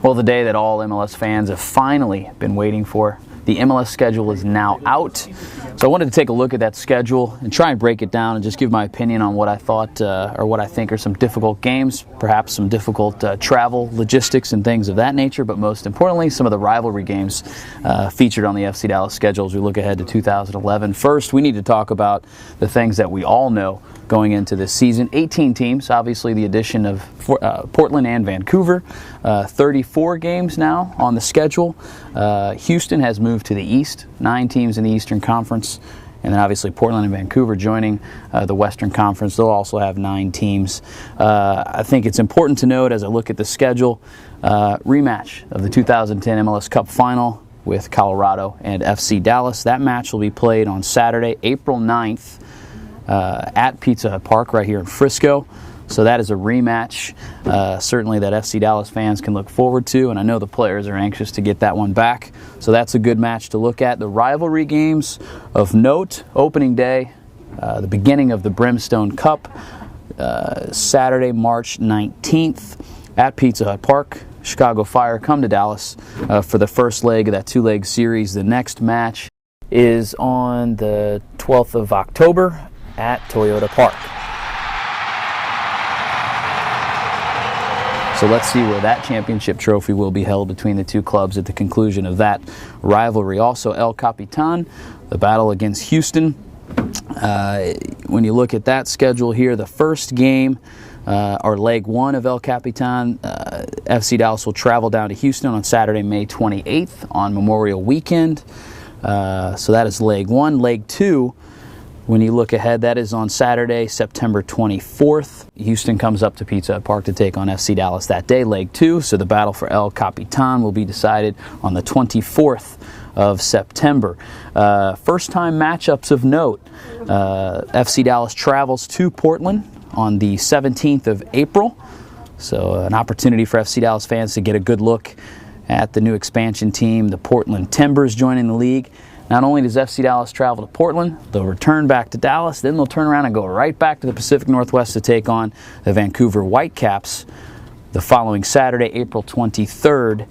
Well, the day that all MLS fans have finally been waiting for. The MLS schedule is now out. So I wanted to take a look at that schedule and try and break it down and just give my opinion on what I thought or what I think are some difficult games, perhaps some difficult travel, logistics, and things of that nature, but most importantly, some of the rivalry games featured on the FC Dallas schedule as we look ahead to 2011. First, we need to talk about the things that we all know going into this season. 18 teams, obviously the addition of Portland and Vancouver. 34 games now on the schedule. Houston has moved to the East, 9 teams in the Eastern Conference. And then obviously Portland and Vancouver joining the Western Conference. They'll also have 9 teams. I think it's important to note as I look at the schedule, rematch of the 2010 MLS Cup Final with Colorado and FC Dallas. That match will be played on Saturday, April 9th at Pizza Hut Park right here in Frisco. So that is a rematch, certainly that FC Dallas fans can look forward to, and I know the players are anxious to get that one back. So that's a good match to look at. The rivalry games of note, opening day, the beginning of the Brimstone Cup, Saturday, March 19th at Pizza Hut Park. Chicago Fire come to Dallas for the first leg of that 2-leg series. The next match is on the 12th of October at Toyota Park. So let's see where that championship trophy will be held between the two clubs at the conclusion of that rivalry. Also, El Capitan, the battle against Houston. When you look at that schedule here, the first game, or leg 1 of El Capitan, FC Dallas will travel down to Houston on Saturday, May 28th on Memorial Weekend. So that is leg 1. Leg 2, when you look ahead, that is on Saturday, September 24th. Houston comes up to Pizza Hut Park to take on FC Dallas that day, leg 2. So the battle for El Capitan will be decided on the 24th of September. First-time matchups of note. FC Dallas travels to Portland on the 17th of April. So an opportunity for FC Dallas fans to get a good look at the new expansion team, the Portland Timbers, joining the league. Not only does FC Dallas travel to Portland, they'll return back to Dallas, then they'll turn around and go right back to the Pacific Northwest to take on the Vancouver Whitecaps the following Saturday, April 23rd.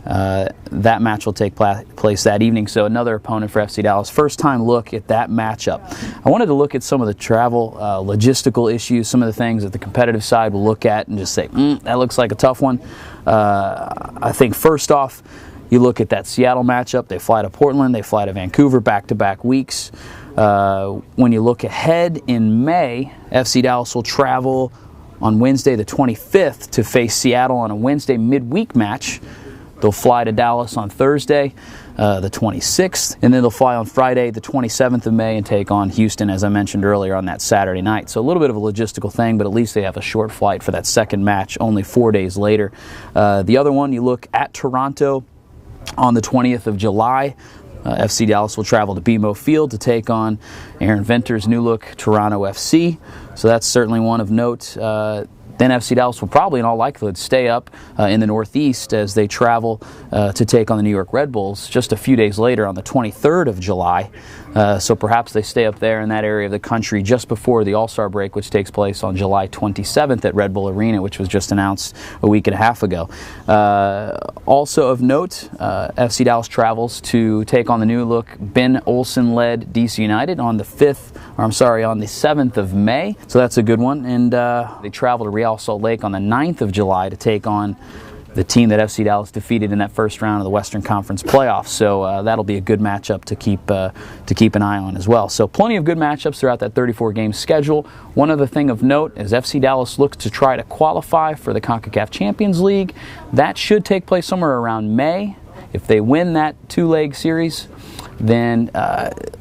That match will take place that evening, so another opponent for FC Dallas. First time look at that matchup. I wanted to look at some of the travel logistical issues, some of the things that the competitive side will look at and just say, that looks like a tough one. I think first off, you look at that Seattle matchup. They fly to Portland, they fly to Vancouver back-to-back weeks. When you look ahead in May, FC Dallas will travel on Wednesday the 25th to face Seattle on a Wednesday midweek match. They'll fly to Dallas on Thursday, the 26th, and then they'll fly on Friday, the 27th of May, and take on Houston, as I mentioned earlier, on that Saturday night. So a little bit of a logistical thing, but at least they have a short flight for that second match, only 4 days later. The other one, you look at Toronto on the 20th of July. FC Dallas will travel to BMO Field to take on Aaron Venter's new look Toronto FC. So that's certainly one of note. Then FC Dallas will probably, in all likelihood, stay up in the Northeast as they travel to take on the New York Red Bulls just a few days later on the 23rd of July. So perhaps they stay up there in that area of the country just before the All-Star break, which takes place on July 27th at Red Bull Arena, which was just announced a week and a half ago. Also of note, FC Dallas travels to take on the new look Ben Olsen-led DC United on the 7th of May. So that's a good one. And they travel to Real Salt Lake on the 9th of July to take on the team that FC Dallas defeated in that first round of the Western Conference playoffs. So that'll be a good matchup to keep an eye on as well. So plenty of good matchups throughout that 34-game schedule. One other thing of note is FC Dallas looks to try to qualify for the CONCACAF Champions League. That should take place somewhere around May. If they win that 2-leg series, then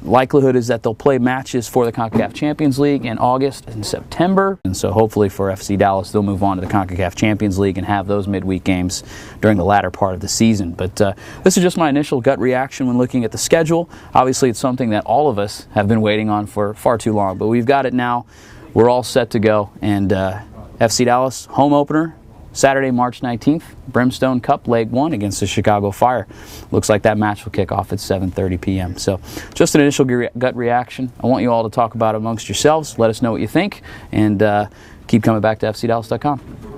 likelihood is that they'll play matches for the CONCACAF Champions League in August and September. And so hopefully for FC Dallas, they'll move on to the CONCACAF Champions League and have those midweek games during the latter part of the season. But this is just my initial gut reaction when looking at the schedule. Obviously, it's something that all of us have been waiting on for far too long, but we've got it now. We're all set to go. And FC Dallas, home opener, Saturday, March 19th, Brimstone Cup, Leg 1 against the Chicago Fire. Looks like that match will kick off at 7:30 p.m. So just an initial gut reaction. I want you all to talk about it amongst yourselves. Let us know what you think, and keep coming back to FCDallas.com.